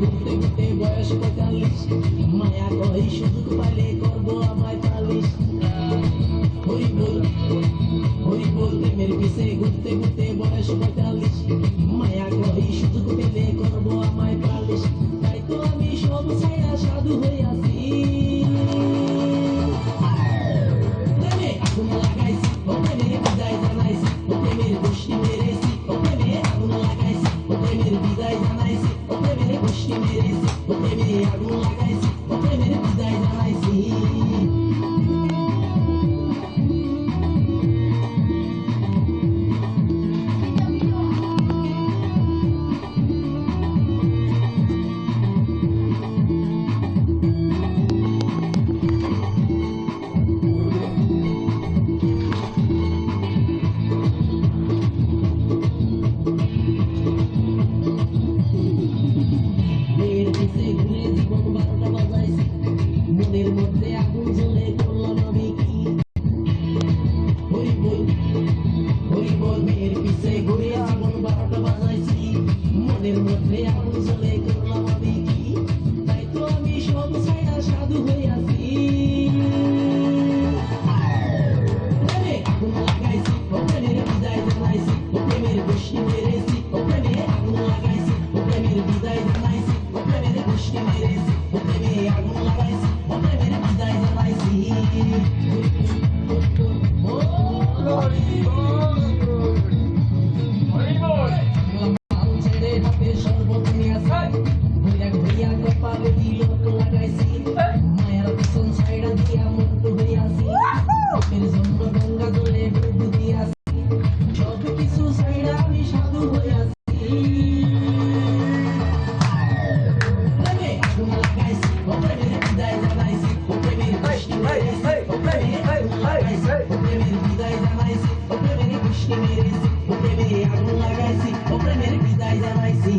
ঘুরতে ঘুরতে বয়স ৪৫ মায়া কই সুযোগ পাইলে করবো আমায় পালিশ হরি বল প্রেমের পিছে ঘুরতে ঘুরতে বয়স ৪৫ মায়া কই সুযোগ পেলে করবো আমায় পালিশ তাই তো আমি সব ছাইড়া সাধু হইয়াছি প্রেমে আগুন লাগাইছি ও প্রেমের বিদায় জানাইছি ও প্রেমের গোষ্ঠী মেরেছি ও প্রেমে আগুন লাগাইছি ও প্রেমের বিদায় জানাইছি ও প্রেমের গোষ্ঠী মেরেছি ও প্রেমে আগুন লাগাইছি ও প্রেমের বিদায় জানাইছি মনের মধ্যে আগুন জ্বলে করলাম আমি কি হরি বল মেয়ের পিছে ঘুরে জীবন ১২টা বাজাইছি মনের মধ্যে আগুন জ্বলে করলাম আমি কি তাই তো আমি সব ছাইড়া সাধু হইয়াছি প্রেমে আগুন লাগাইছি ও প্রেমের বিদায় জানাইছি ও প্রেমের গোষ্ঠী মেরেছি ও প্রেমে আগুন লাগাইছি ও প্রেমের বিদায় জানাইছি ও প্রেমের গোষ্ঠী মেরেছি ও প্রেমে আগুন লাগাইছি ও প্রেমের বিদায় জানাইছি কপালে তিলক লাগাইছি মায়ার পিছন ছাইড়া দিয়া মুক্ত হইয়াছি এর জন্য গঙ্গা জলে ডুব দিয়াছি সব কিছু ছাইড়া আমি সাধু হইয়াছি প্রেমে আগুন লাগাইছি ও প্রেমের বিদায় জানাইছি ও প্রেমের গোষ্ঠী মেরেছি ও প্রেমে আগুন লাগাইছি ও প্রেমের বিদায় জানাইছি ও প্রেমের গোষ্ঠী মেরেছি ও প্রেমে আগুন লাগাইছি ও প্রেমের বিদায় জানাইছি